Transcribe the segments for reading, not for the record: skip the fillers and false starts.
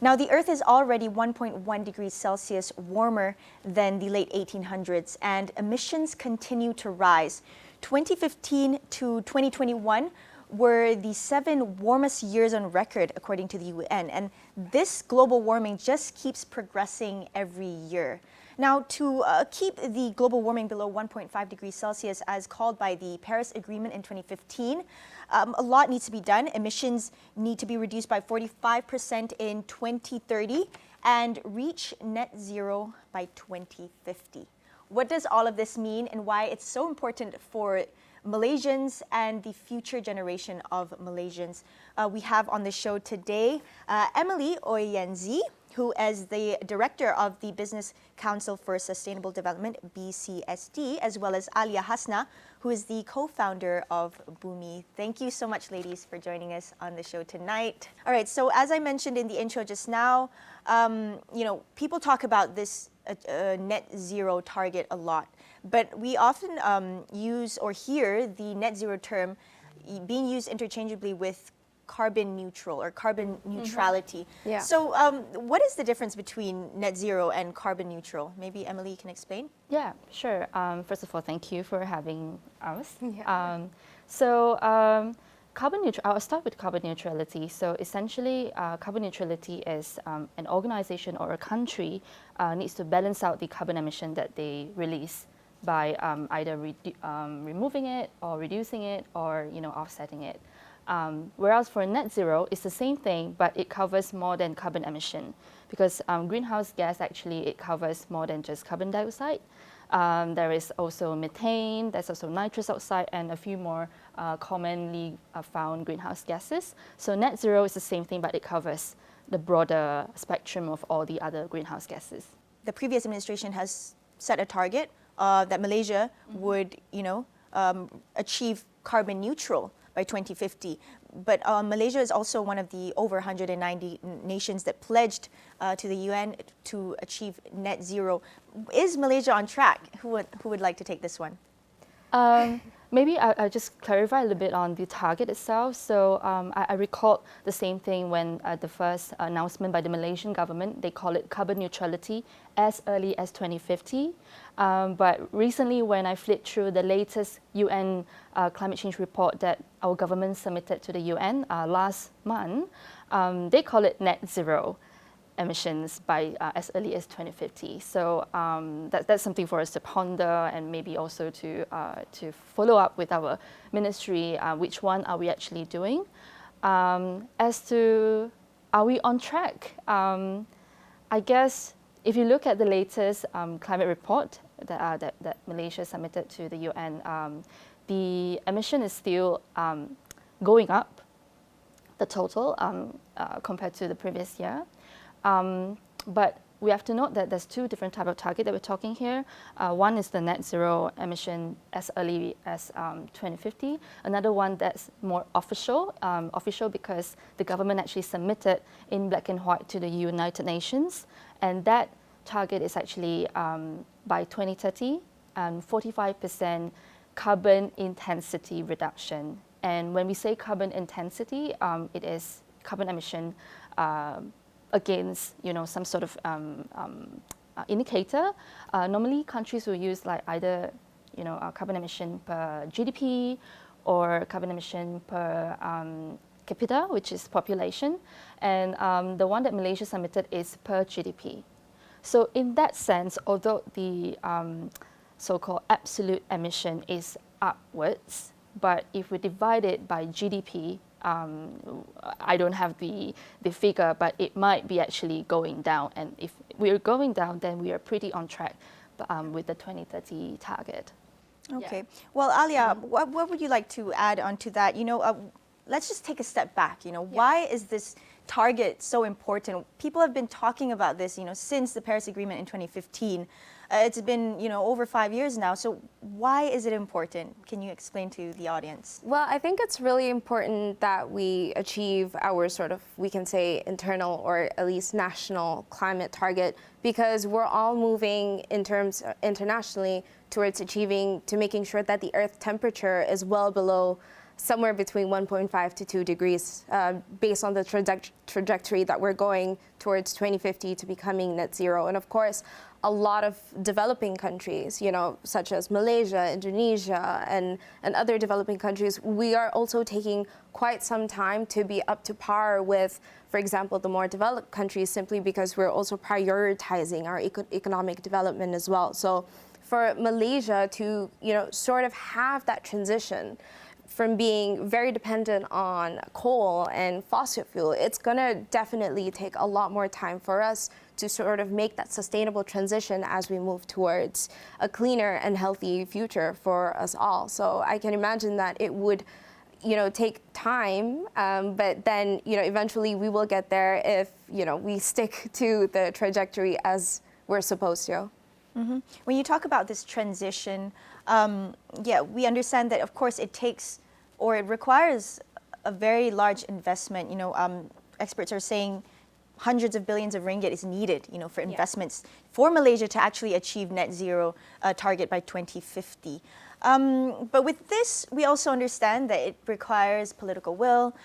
Now, the Earth is already 1.1 degrees Celsius warmer than the late 1800s, and emissions continue to rise. 2015 to 2021 were the 7 warmest years on record, according to the UN. And this global warming just keeps progressing every year. Now, to keep the global warming below 1.5 degrees Celsius as called by the Paris Agreement in 2015, a lot needs to be done. Emissions need to be reduced by 45% in 2030 and reach net zero by 2050. What does all of this mean and why it's so important for Malaysians and the future generation of Malaysians? We have on the show today Emily Oi Yen Tse, who is the Director of the Business Council for Sustainable Development, BCSD, as well as Aaliyah Hasna, who is the co-founder of Bumi. Thank you so much, ladies, for joining us on the show tonight. All right, so as I mentioned in the intro just now, people talk about this net zero target a lot, but we often use or hear the net zero term being used interchangeably with carbon neutral or carbon neutrality. Yeah. So what is the difference between net zero and carbon neutral? Maybe Emily can explain? Yeah, sure. First of all, thank you for having us. Yeah. Carbon neutral, I'll start with carbon neutrality. So essentially, carbon neutrality is an organization or a country needs to balance out the carbon emission that they release by either removing it or reducing it or offsetting it. Whereas for net zero, it's the same thing, but it covers more than carbon emission because greenhouse gas actually it covers more than just carbon dioxide. There is also methane, there's also nitrous oxide, and a few more commonly found greenhouse gases. So net zero is the same thing, but it covers the broader spectrum of all the other greenhouse gases. The previous administration has set a target that Malaysia would, achieve carbon neutral by 2050. But Malaysia is also one of the over 190 nations that pledged to the UN to achieve net zero. Is Malaysia on track? Who would like to take this one? Maybe I'll just clarify a little bit on the target itself. So I recall the same thing when the first announcement by the Malaysian government, they call it carbon neutrality as early as 2050. But recently when I flipped through the latest UN climate change report that our government submitted to the UN last month, they call it net zero emissions by as early as 2050. So that's something for us to ponder and maybe also to follow up with our ministry, which one are we actually doing? As to are we on track? I guess if you look at the latest climate report that Malaysia submitted to the UN, the emission is still going up, the total compared to the previous year. But we have to note that there's 2 different types of target that we're talking here. One is the net zero emission as early as 2050. Another one that's more official because the government actually submitted in black and white to the United Nations. And that target is actually by 2030, 45% carbon intensity reduction. And when we say carbon intensity, it is carbon emission against some sort of indicator. Normally countries will use like either carbon emission per GDP or carbon emission per capita, which is population, and the one that Malaysia submitted is per GDP. So in that sense, although the so-called absolute emission is upwards, but if we divide it by GDP, I don't have the figure, but it might be actually going down. And if we're going down, then we are pretty on track with the 2030 target. Okay. Yeah. Well, Aaliyah, what would you like to add onto that? Let's just take a step back. Why is this target so important? People have been talking about this, since the Paris Agreement in 2015. It's been, over 5 years now. So why is it important? Can you explain to the audience? Well, I think it's really important that we achieve our we can say, internal or at least national climate target, because we're all moving in terms internationally towards making sure that the Earth temperature is well below somewhere between 1.5 to 2 degrees based on the trajectory that we're going towards 2050 to becoming net zero. And of course, a lot of developing countries, such as Malaysia, Indonesia, and other developing countries, we are also taking quite some time to be up to par with, for example, the more developed countries, simply because we're also prioritizing our economic development as well. So for Malaysia to, sort of have that transition from being very dependent on coal and fossil fuel, it's going to definitely take a lot more time for us to sort of make that sustainable transition as we move towards a cleaner and healthy future for us all. So I can imagine that it would, take time, but then, eventually we will get there if, we stick to the trajectory as we're supposed to. Mm-hmm. When you talk about this transition, we understand that, of course, it takes, or it requires a very large investment. Experts are saying hundreds of billions of ringgit is needed, for investments for Malaysia to actually achieve net zero target by 2050. But with this, we also understand that it requires political will.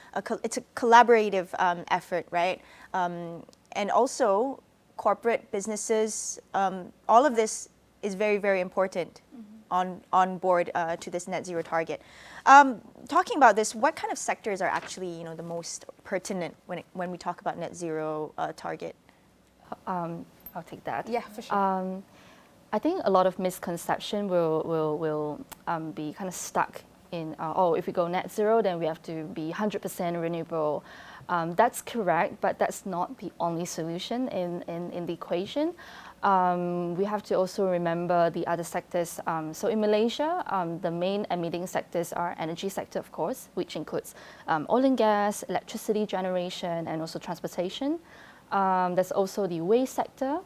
It's a collaborative effort, right? And also corporate businesses. All of this is very, very important on board to this net zero target. Talking about this, what kind of sectors are actually, the most pertinent when we talk about net zero target? I'll take that. Yeah, for sure. I think a lot of misconception will be kind of stuck in, if we go net zero, then we have to be 100% renewable. That's correct, but that's not the only solution in the equation. We have to also remember the other sectors. So in Malaysia, the main emitting sectors are energy sector, of course, which includes oil and gas, electricity generation, and also transportation. There's also the waste sector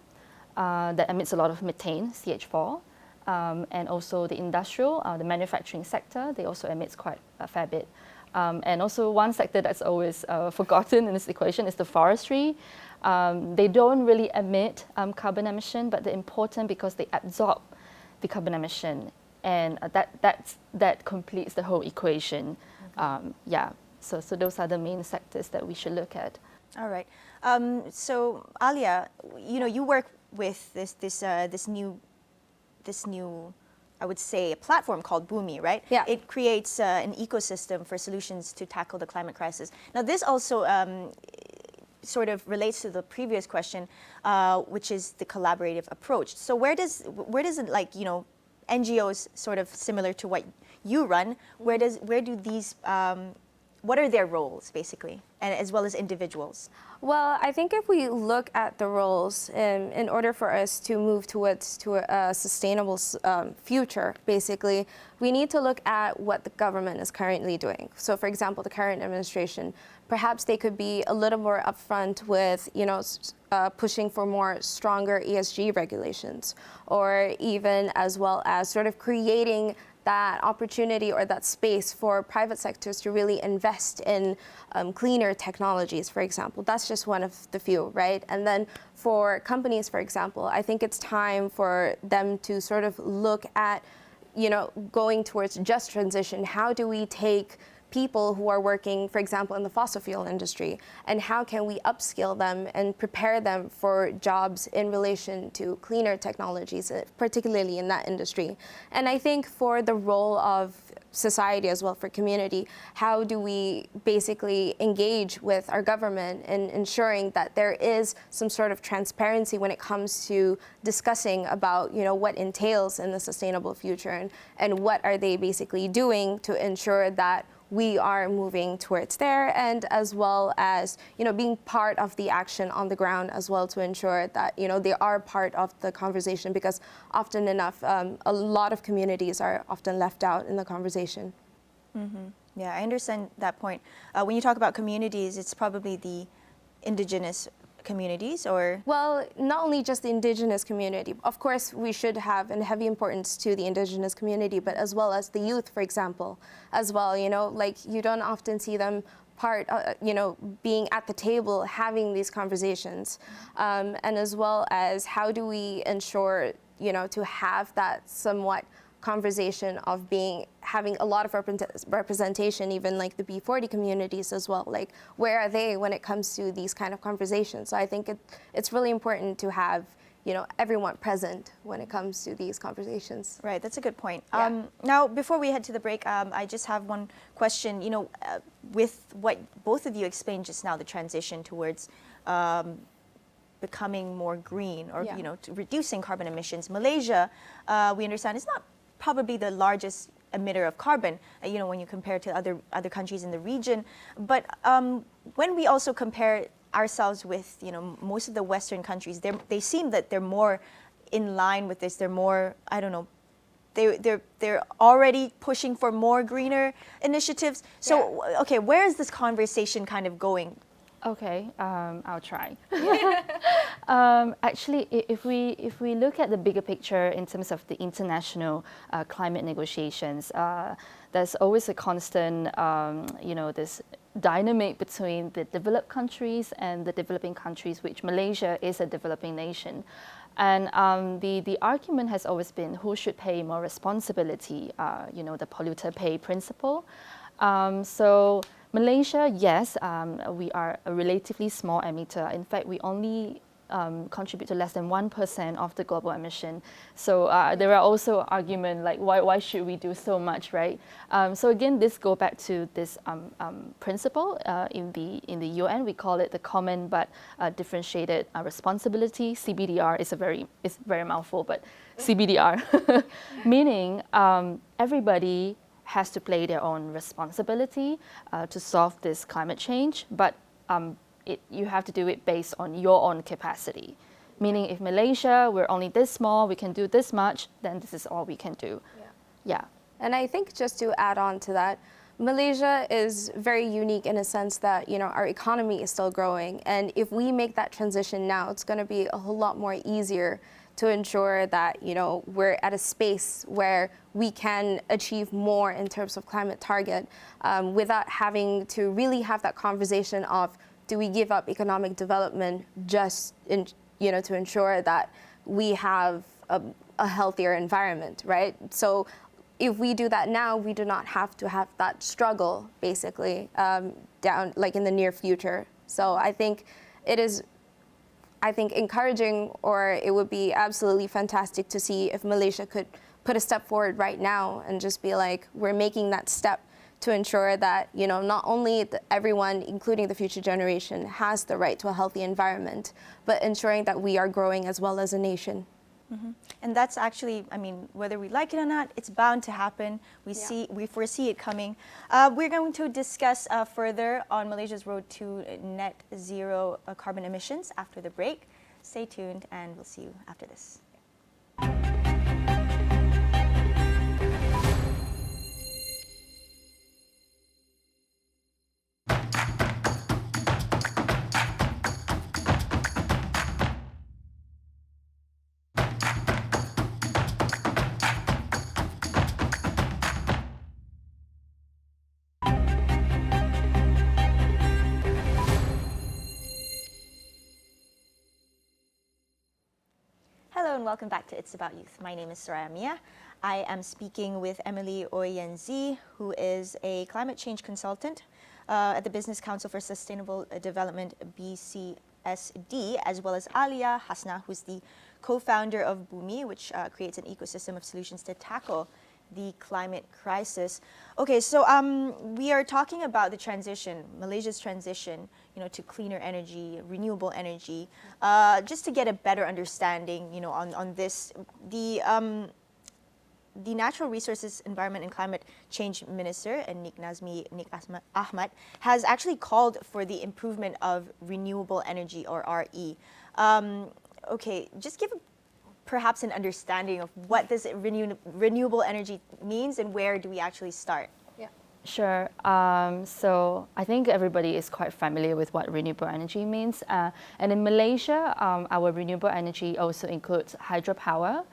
that emits a lot of methane, CH4, and also the industrial, the manufacturing sector, they also emits quite a fair bit. And also one sector that's always forgotten in this equation is the forestry. They don't really emit carbon emission, but they're important because they absorb the carbon emission, and that completes the whole equation. So those are the main sectors that we should look at. All right. So Aaliyah, you work with this new, I would say, a platform called Bumi, right? Yeah. It creates an ecosystem for solutions to tackle the climate crisis. Now, this also sort of relates to the previous question, which is the collaborative approach. So where does it, like, NGOs sort of similar to what you run, where do these, what are their roles basically, and as well as individuals? Well, I think if we look at the roles, in order for us to move to a sustainable future, basically, we need to look at what the government is currently doing. So, for example, the current administration, perhaps they could be a little more upfront with, pushing for more stronger ESG regulations, or even as well as sort of creating that opportunity or that space for private sectors to really invest in cleaner technologies, for example. That's just one of the few, right? And then for companies, for example, I think it's time for them to sort of look at, going towards just transition. How do we take people who are working, for example, in the fossil fuel industry, and how can we upskill them and prepare them for jobs in relation to cleaner technologies, particularly in that industry? And I think for the role of society as well, for community, how do we basically engage with our government in ensuring that there is some sort of transparency when it comes to discussing about, what entails in the sustainable future, and what are they basically doing to ensure that we are moving towards there, and as well as, being part of the action on the ground as well, to ensure that, they are part of the conversation, because often enough, a lot of communities are often left out in the conversation. Mm-hmm. Yeah, I understand that point. When you talk about communities, it's probably the indigenous communities, or? Well, not only just the indigenous community. Of course, we should have a heavy importance to the indigenous community, but as well as the youth, for example, as well. Like, you don't often see them being at the table having these conversations, and as well as how do we ensure, to have that somewhat conversation of having a lot of representation, even like the B40 communities as well. Like, where are they when it comes to these kind of conversations? So I think it's really important to have, you know, everyone present when it comes to these conversations. Right, that's a good point. Yeah. Now, before we head to the break, I just have one question. You know, with what both of you explained just now, the transition towards becoming more green, or Yeah. you know, to reducing carbon emissions. Malaysia, we understand, is not probably the largest emitter of carbon. You know, when you compare to other countries in the region, but when we also compare ourselves with, you know, most of the Western countries, they seem that they're more in line with this. They're more, I don't know, they're already pushing for more greener initiatives. So, okay, where is this conversation kind of going? Okay, I'll try. Actually, if we look at the bigger picture in terms of the international climate negotiations, there's always a constant, you know, this dynamic between the developed countries and the developing countries, which Malaysia is a developing nation. And the argument has always been who should pay more responsibility, you know, the polluter pay principle. So Malaysia, yes, we are a relatively small emitter. In fact, we only contribute to less than 1% of the global emission. So there are also arguments like why should we do so much, right? So again, this go back to this principle in the UN. We call it the common but differentiated responsibility. CBDR is very mouthful, but CBDR, meaning everybody has to play their own responsibility to solve this climate change, but you have to do it based on your own capacity. Meaning if Malaysia, we're only this small, we can do this much, then this is all we can do. Yeah. And I think just to add on to that, Malaysia is very unique in a sense that, you know, our economy is still growing. And if we make that transition now, it's going to be a whole lot more easier to ensure that, you know, we're at a space where we can achieve more in terms of climate target without having to really have that conversation of, do we give up economic development just you know, to ensure that we have a healthier environment, right? So if we do that now, we do not have to have that struggle basically down like in the near future. So I think it is, encouraging, or it would be absolutely fantastic to see if Malaysia could put a step forward right now and just be like, we're making that step to ensure that, you know, not only everyone, including the future generation, has the right to a healthy environment, but ensuring that we are growing as well as a nation. Mm-hmm. And that's actually, I mean, whether we like it or not, it's bound to happen. We foresee it coming. We're going to discuss further on Malaysia's road to net zero carbon emissions after the break. Stay tuned, and we'll see you after this. Hello and welcome back to It's About Youth. My name is Saraya Mia. I am speaking with Emily Oi Yen Tse, who is a climate change consultant at the Business Council for Sustainable Development, BCSD, as well as Aaliyah Hasna, who's the co-founder of Bumi, which creates an ecosystem of solutions to tackle the climate crisis. Okay, so we are talking about the transition, Malaysia's transition, you know, to cleaner energy, renewable energy. Just to get a better understanding, you know, on this, the Natural Resources, Environment and Climate Change Minister, Nik Ahmad, has actually called for the improvement of renewable energy, or RE. Okay, just give perhaps an understanding of what this renewable energy means and where do we actually start? Yeah. Sure. So I think everybody is quite familiar with what renewable energy means. And in Malaysia, our renewable energy also includes hydropower,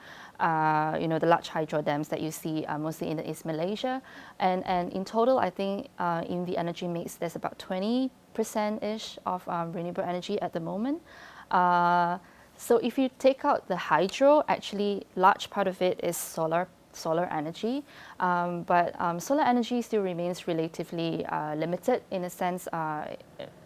you know, the large hydro dams that you see mostly in the East Malaysia. And in total, I think in the energy mix, there's about 20%-ish of renewable energy at the moment. So if you take out the hydro, actually large part of it is solar solar energy. But solar energy still remains relatively limited in a sense.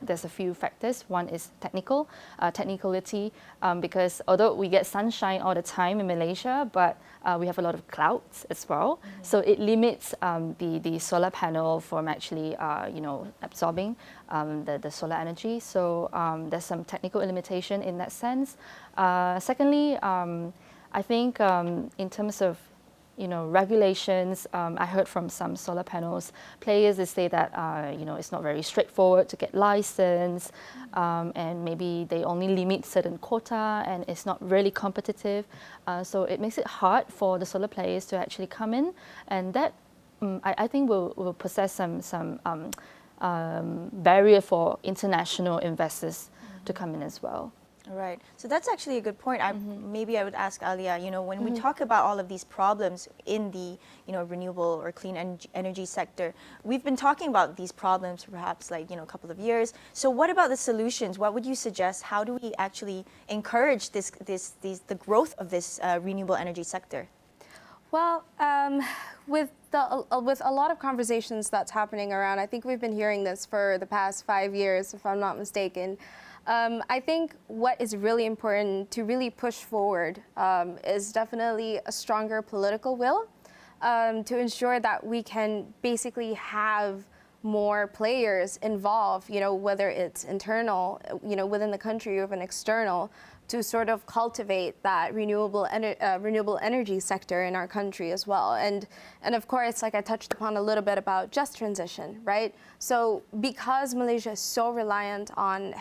There's a few factors. One is technicality, because although we get sunshine all the time in Malaysia, but we have a lot of clouds as well. So it limits the solar panel from actually, absorbing the solar energy. So there's some technical limitation in that sense. Secondly, I think in terms of regulations, I heard from some solar panels players, they say that it's not very straightforward to get license, and maybe they only limit certain quota, and it's not really competitive. So it makes it hard for the solar players to actually come in, and that I think will possess some barrier for international investors to come in as well. Right. So that's actually a good point. Maybe I would ask Aaliyah, when we talk about all of these problems in the, renewable or clean energy sector, we've been talking about these problems for perhaps like, a couple of years. So what about the solutions? What would you suggest? How do we actually encourage the growth of this renewable energy sector? Well, with a lot of conversations that's happening around, I think we've been hearing this for the past 5 years, if I'm not mistaken. I think what is really important to really push forward is definitely a stronger political will to ensure that we can basically have more players involved, whether it's internal, within the country or even external, to sort of cultivate that renewable energy sector in our country as well. And of course, like I touched upon a little bit about just transition, right? So because Malaysia is so reliant on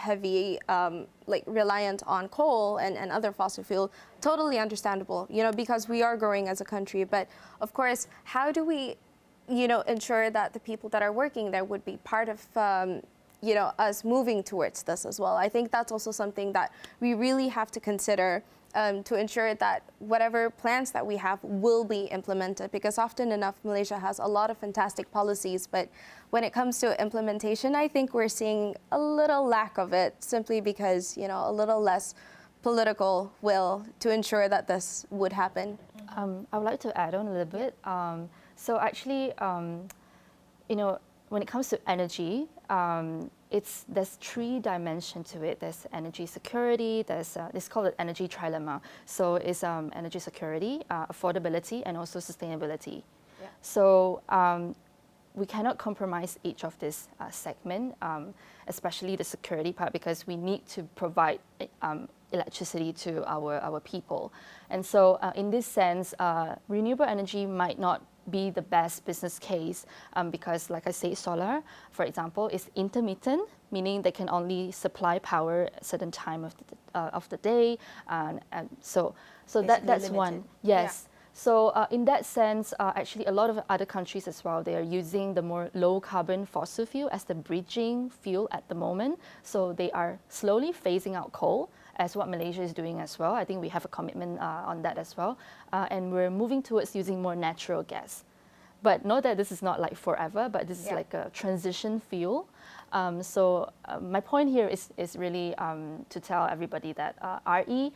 reliant on coal and other fossil fuel, totally understandable, because we are growing as a country. But of course, how do we, ensure that the people that are working there would be part of us moving towards this as well? I think that's also something that we really have to consider to ensure that whatever plans that we have will be implemented, because often enough Malaysia has a lot of fantastic policies, but when it comes to implementation, I think we're seeing a little lack of it, simply because a little less political will to ensure that this would happen. I would like to add on a little bit. So actually, when it comes to energy, there's 3 dimensions to it. There's energy security. It's called an energy trilemma. So it's energy security, affordability, and also sustainability. Yeah. So we cannot compromise each of this segment, especially the security part, because we need to provide electricity to our people. And so in this sense, renewable energy might not be the best business case because, like I say, solar, for example, is intermittent, meaning they can only supply power at a certain time of the day, and so that's limited. One. Yes. Yeah. So in that sense, actually, a lot of other countries as well, they are using the more low carbon fossil fuel as the bridging fuel at the moment. So they are slowly phasing out coal, as what Malaysia is doing as well. I think we have a commitment on that as well. And we're moving towards using more natural gas. But know that this is not like forever, but this is like a transition fuel. So my point here is really to tell everybody that RE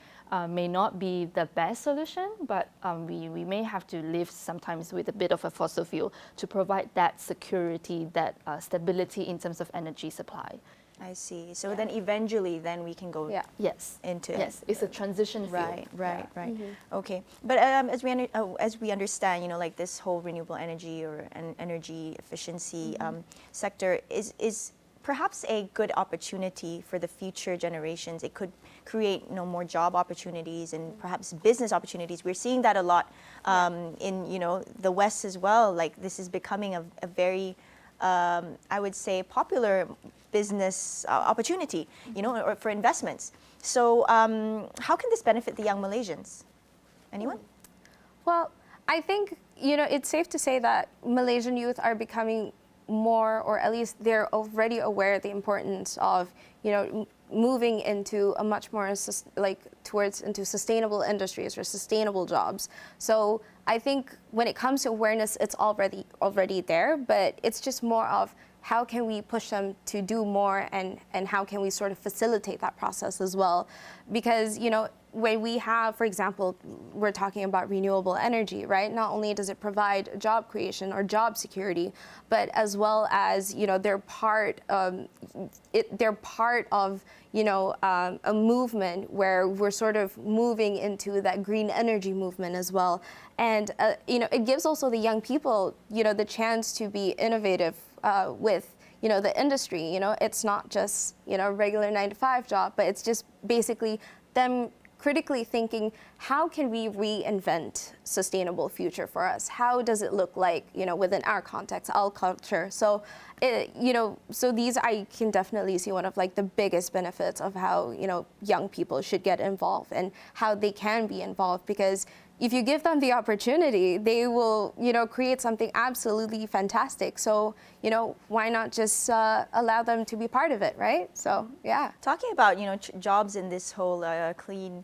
may not be the best solution, but we may have to live sometimes with a bit of a fossil fuel to provide that security, that stability in terms of energy supply. I see. So then eventually we can go into Yes, it's a transition field. Right. Okay. But as we understand, like this whole renewable energy or energy efficiency sector is perhaps a good opportunity for the future generations. It could create more job opportunities and perhaps business opportunities. We're seeing that a lot in the West as well. Like this is becoming a very I would say popular business opportunity, or for investments. So how can this benefit the young Malaysians? Anyone? Well, I think, it's safe to say that Malaysian youth are becoming more, or at least they're already aware of the importance of, moving into a much more into sustainable industries or sustainable jobs. So I think when it comes to awareness, it's already there, but it's just more of how can we push them to do more, and how can we sort of facilitate that process as well? Because, when we have, for example, we're talking about renewable energy, right? Not only does it provide job creation or job security, but as well as, they're part of, a movement where we're sort of moving into that green energy movement as well. And, it gives also the young people, the chance to be innovative with, the industry. It's not just, a regular 9-to-5 job, but it's just basically them critically thinking, how can we reinvent sustainable future for us? How does it look like, within our context, our culture? So, so these I can definitely see one of like the biggest benefits of how, young people should get involved and how they can be involved, because if you give them the opportunity, they will, create something absolutely fantastic. So, why not just allow them to be part of it, right? So, yeah. Talking about, jobs in this whole clean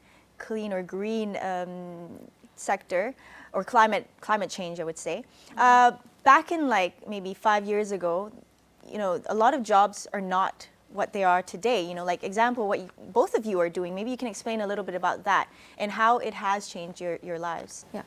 or green sector, or climate change, I would say. Back in like maybe 5 years ago, a lot of jobs are not what they are today. Like example, what both of you are doing. Maybe you can explain a little bit about that and how it has changed your lives. Yeah.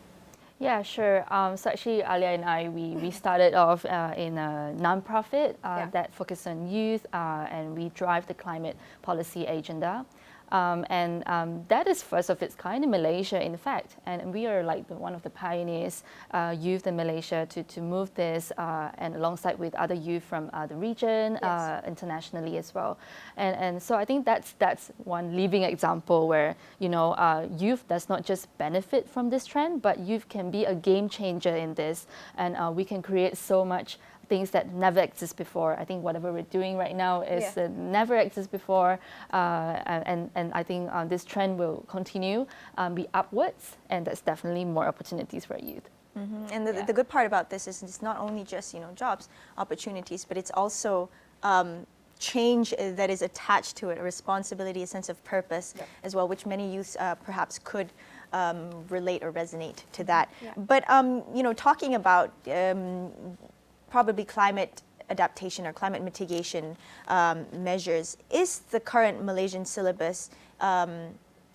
Yeah, sure. So actually, Aaliyah and I, we started off in a non-profit that focuses on youth, and we drive the climate policy agenda. That is first of its kind in Malaysia, in fact, and we are like one of the pioneers, youth in Malaysia, to move this, and alongside with other youth from the region, internationally as well. And so I think that's one living example where youth does not just benefit from this trend, but youth can be a game changer in this, and we can create so much things that never exist before. I think whatever we're doing right now is never exist before, and I think this trend will continue, be upwards, and that's definitely more opportunities for youth. Mm-hmm. And the good part about this is it's not only just jobs, opportunities, but it's also change that is attached to it, a responsibility, a sense of purpose as well, which many youths perhaps could relate or resonate to that. But talking about probably climate adaptation or climate mitigation measures, is the current Malaysian syllabus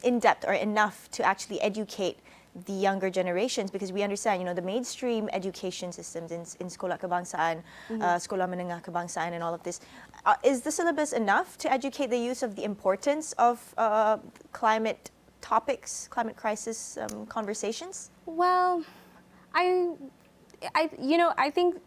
in depth or enough to actually educate the younger generations? Because we understand, the mainstream education systems in Sekolah Kebangsaan, Sekolah Menengah Kebangsaan, and all of this, is the syllabus enough to educate the youth of the importance of climate topics, climate crisis conversations? Well, I think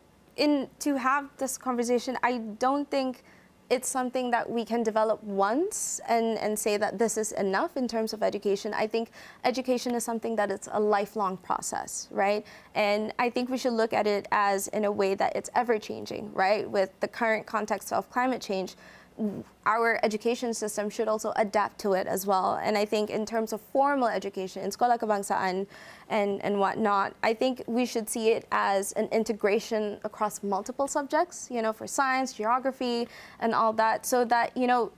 to have this conversation, I don't think it's something that we can develop once and say that this is enough in terms of education. I think education is something that it's a lifelong process, right? And I think we should look at it as in a way that it's ever changing, right? With the current context of climate change, our education system should also adapt to it as well. And I think in terms of formal education in Sekolah Kebangsaan and whatnot, I think we should see it as an integration across multiple subjects, for science, geography, and all that, so that,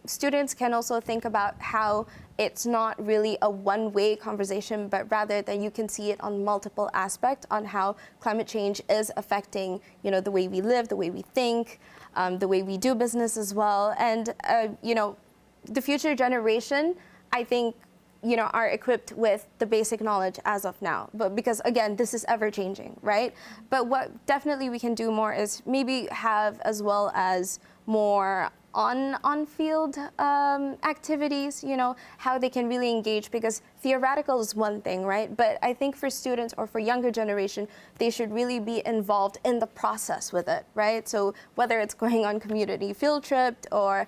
students can also think about how it's not really a one-way conversation, but rather that you can see it on multiple aspects on how climate change is affecting, the way we live, the way we think, the way we do business as well. And, the future generation, I think, are equipped with the basic knowledge as of now. But because, again, this is ever changing, right? But what definitely we can do more is maybe have as well as more on-field activities, how they can really engage, because theoretical is one thing, right? But I think for students or for younger generation, they should really be involved in the process with it, right? So whether it's going on community field trip or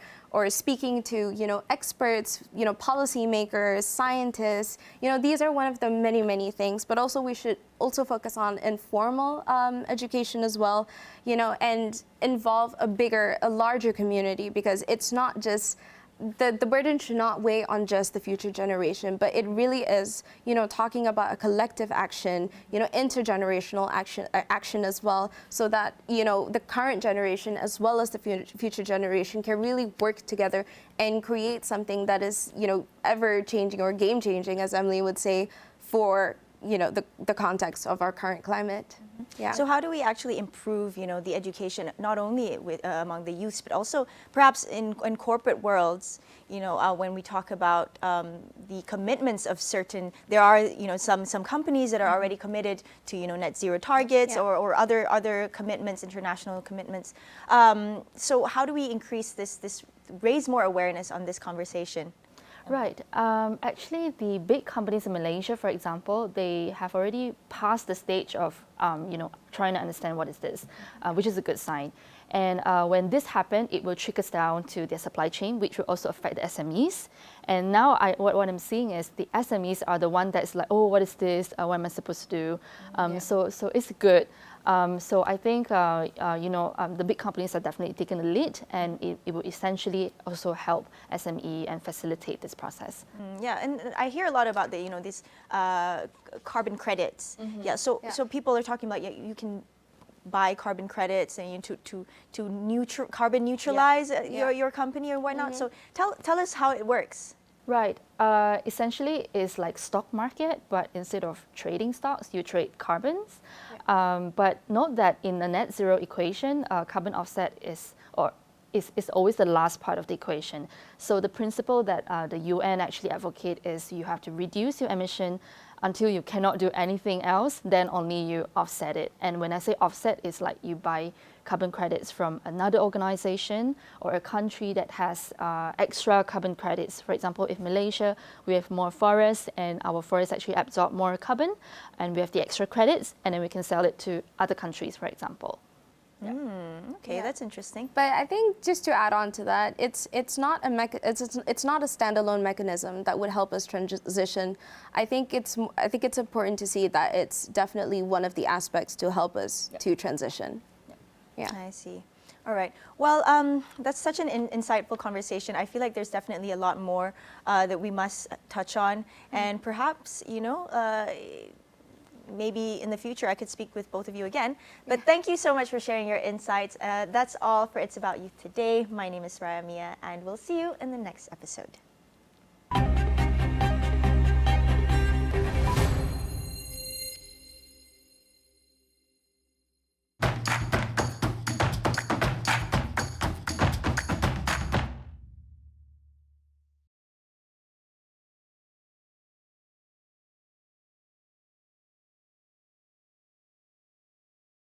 speaking to, experts, policymakers, scientists, these are one of the many, many things, but also we should also focus on informal education as well, and involve a larger community, because it's not just, the burden should not weigh on just the future generation, but it really is, talking about a collective action, intergenerational action as well, so that, the current generation as well as the future generation can really work together and create something that is, ever changing or game changing, as Emily would say, for the context of our current climate. Yeah. So how do we actually improve, the education, not only among the youths, but also perhaps in corporate worlds, when we talk about the commitments of certain, there are, some companies that are already committed to, net zero targets or other commitments, international commitments. So how do we increase this, raise more awareness on this conversation? Right. Actually, the big companies in Malaysia, for example, they have already passed the stage of, trying to understand what is this, which is a good sign. And when this happened, it will trickle down to their supply chain, which will also affect the SMEs. And now what I'm seeing is the SMEs are the one that's like, oh, what is this? What am I supposed to do? So it's good. So I think, the big companies are definitely taking the lead, and it will essentially also help SME and facilitate this process. Yeah, and I hear a lot about these carbon credits. Yeah, so people are talking about you can buy carbon credits and to carbon neutralize your company or whatnot. So tell us how it works. Right. Essentially, it's like stock market, but instead of trading stocks, you trade carbons. But note that in the net zero equation, carbon offset is always the last part of the equation. So the principle that the UN actually advocate is you have to reduce your emission until you cannot do anything else, then only you offset it. And when I say offset, it's like you buy carbon credits from another organization or a country that has extra carbon credits. For example, if Malaysia, we have more forests and our forests actually absorb more carbon, and we have the extra credits, and then we can sell it to other countries, for example. Okay, that's interesting. But I think just to add on to that, it's not a standalone mechanism that would help us transition. I think it's important to see that it's definitely one of the aspects to help us to transition. Yeah. I see. All right. Well, that's such an insightful conversation. I feel like there's definitely a lot more that we must touch on, and perhaps maybe in the future I could speak with both of you again. But thank you so much for sharing your insights. That's all for It's About Youth today. My name is Saraya Mia, and we'll see you in the next episode.